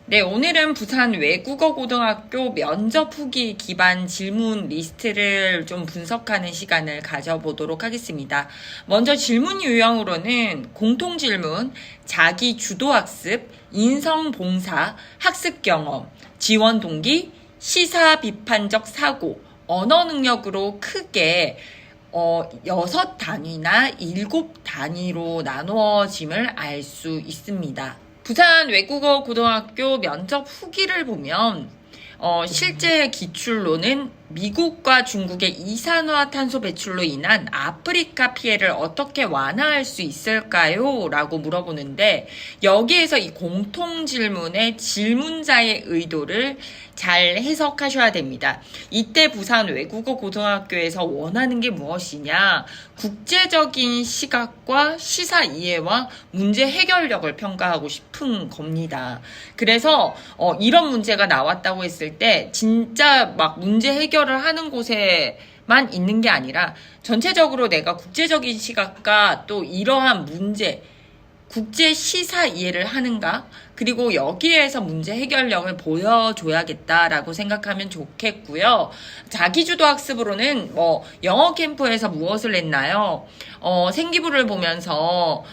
네, 오늘은 부산 외국어고등학교 면접 후기 기반 질문 리스트를 좀 분석하는 시간을 가져보도록 하겠습니다. 먼저 질문 유형으로는 공통질문, 자기 주도학습, 인성봉사, 학습 경험, 지원 동기, 시사 비판적 사고, 언어 능력으로 크게 6단위나 7단위로 나누어짐을 알 수 있습니다. 부산 외국어 고등학교 면접 후기를 보면 실제 기출로는 미국과 중국의 이산화탄소 배출로 인한 아프리카 피해를 어떻게 완화할 수 있을까요? 라고 물어보는데 여기에서 이 공통 질문의 질문자의 의도를 잘 해석하셔야 됩니다. 이때 부산 외국어 고등학교에서 원하는 게 무엇이냐? 국제적인 시각과 시사 이해와 문제 해결력을 평가하고 싶은 겁니다. 그래서 이런 문제가 나왔다고 했을 때 진짜 막 문제 해결을 하는 곳에만 있는 게 아니라 전체적으로 내가 국제적인 시각과 또 이러한 문제 국제 시사 이해를 하는가? 그리고 여기에서 문제 해결력을 보여줘야겠다라고 생각하면 좋겠고요. 자기주도 학습으로는 영어 캠프에서 무엇을 했나요? 생기부를 보면서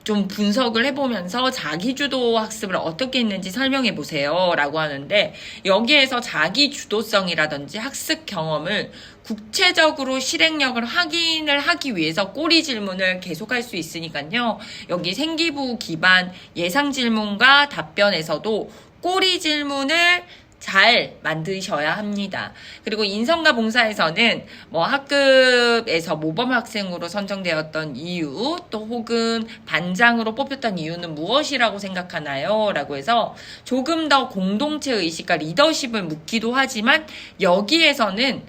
좀 분석을 해보면서 자기주도 학습을 어떻게 했는지 설명해 보세요 라고 하는데 여기에서 자기주도성이라든지 학습 경험을 구체적으로 실행력을 확인을 하기 위해서 꼬리 질문을 계속할 수 있으니까요. 여기 생기부 기반 예상 질문과 답변에서도 꼬리 질문을 잘 만드셔야 합니다. 그리고 인성과 봉사에서는 학급에서 모범 학생으로 선정되었던 이유, 또 혹은 반장으로 뽑혔던 이유는 무엇이라고 생각하나요? 라고 해서 조금 더 공동체 의식과 리더십을 묻기도 하지만 여기에서는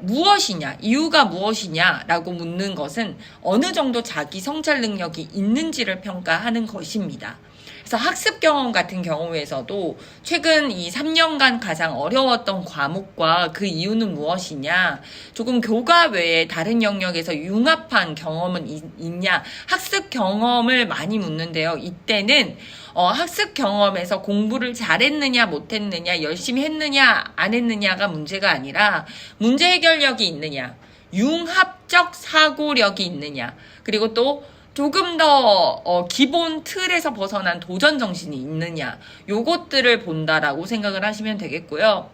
무엇이냐, 이유가 무엇이냐라고 묻는 것은 어느 정도 자기 성찰 능력이 있는지를 평가하는 것입니다. 그래서 학습 경험 같은 경우에서도 최근 이 3년간 가장 어려웠던 과목과 그 이유는 무엇이냐, 조금 교과 외에 다른 영역에서 융합한 경험은 있냐, 학습 경험을 많이 묻는데요. 이때는 학습 경험에서 공부를 잘했느냐 못했느냐, 열심히 했느냐 안 했느냐가 문제가 아니라 문제 해결력이 있느냐, 융합적 사고력이 있느냐, 그리고 또 조금 더 기본 틀에서 벗어난 도전 정신이 있느냐, 요것들을 본다라고 생각을 하시면 되겠고요.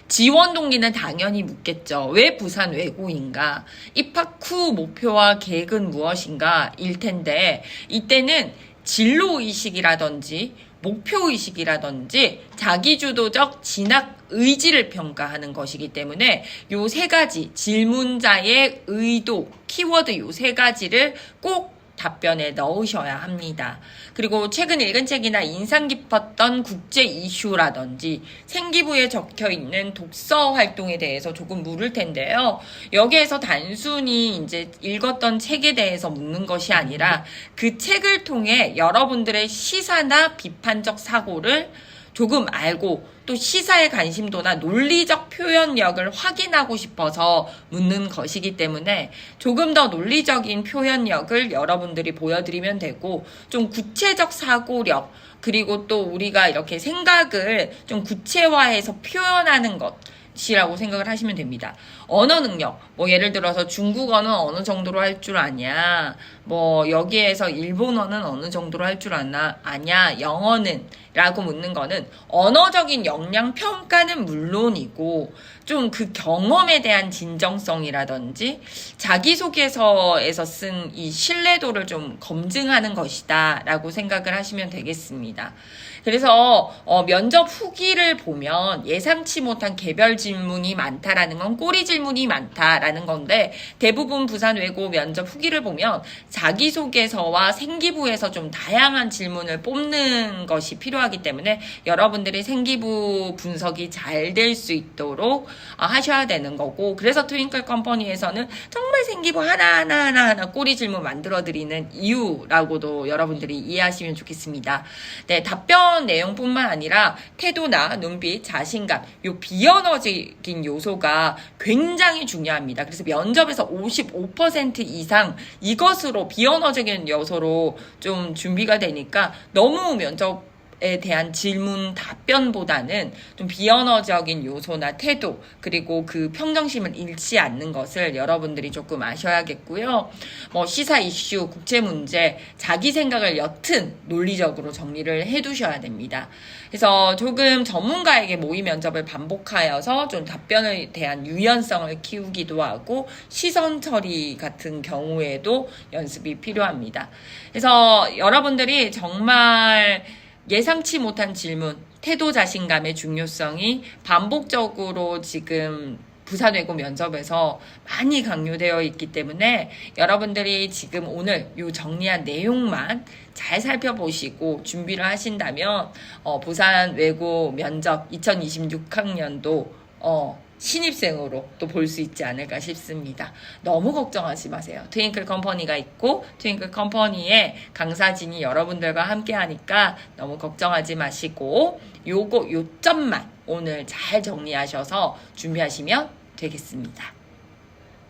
지원 동기는 당연히 묻겠죠. 왜 부산 외고인가? 입학 후 목표와 계획은 무엇인가? 일 텐데 이때는 진로의식이라든지 목표의식이라든지 자기주도적 진학 의지를 평가하는 것이기 때문에 요 세 가지 질문자의 의도, 키워드 요 세 가지를 꼭 답변에 넣으셔야 합니다. 그리고 최근 읽은 책이나 인상 깊었던 국제 이슈라든지 생기부에 적혀 있는 독서 활동에 대해서 조금 물을 텐데요. 여기에서 단순히 이제 읽었던 책에 대해서 묻는 것이 아니라 그 책을 통해 여러분들의 시사나 비판적 사고를 조금 알고 또 시사의 관심도나 논리적 표현력을 확인하고 싶어서 묻는 것이기 때문에 조금 더 논리적인 표현력을 여러분들이 보여드리면 되고 좀 구체적 사고력 그리고 또 우리가 이렇게 생각을 좀 구체화해서 표현하는 것이라고 생각을 하시면 됩니다. 언어 능력, 예를 들어서 중국어는 어느 정도로 할 줄 아냐, 여기에서 일본어는 어느 정도로 할 줄 아냐, 영어는? 라고 묻는 거는 언어적인 역량 평가는 물론이고 좀 그 경험에 대한 진정성이라든지 자기소개서에서 쓴 이 신뢰도를 좀 검증하는 것이다 라고 생각을 하시면 되겠습니다. 그래서 면접 후기를 보면 예상치 못한 개별 질문이 많다라는 건 꼬리 질문이 많다라는 건데 대부분 부산 외고 면접 후기를 보면 자기소개서와 생기부에서 좀 다양한 질문을 뽑는 것이 필요하기 때문에 여러분들이 생기부 분석이 잘 될 수 있도록 하셔야 되는 거고 그래서 트윙클 컴퍼니에서는 정말 생기부 하나 꼬리 질문 만들어 드리는 이유라고도 여러분들이 이해하시면 좋겠습니다. 네, 답변 내용뿐만 아니라 태도나 눈빛, 자신감, 요 비언어적인 요소가 굉장히 중요합니다. 그래서 면접에서 55% 이상 이것으로 비언어적인 요소로 좀 준비가 되니까 너무 면접 에 대한 질문 답변보다는 좀 비언어적인 요소나 태도 그리고 그 평정심을 잃지 않는 것을 여러분들이 조금 아셔야겠고요. 뭐 시사 이슈, 국제 문제, 자기 생각을 옅은 논리적으로 정리를 해두셔야 됩니다. 그래서 조금 전문가에게 모의 면접을 반복하여서 좀 답변에 대한 유연성을 키우기도 하고 시선 처리 같은 경우에도 연습이 필요합니다. 그래서 여러분들이 정말 예상치 못한 질문, 태도 자신감의 중요성이 반복적으로 지금 부산외고 면접에서 많이 강요되어 있기 때문에 여러분들이 지금 오늘 요 정리한 내용만 잘 살펴보시고 준비를 하신다면 부산외고 면접 2026학년도 신입생으로 또 볼 수 있지 않을까 싶습니다. 너무 걱정하지 마세요. 트윙클 컴퍼니가 있고 트윙클 컴퍼니의 강사진이 여러분들과 함께 하니까 너무 걱정하지 마시고 요점만 오늘 잘 정리하셔서 준비하시면 되겠습니다.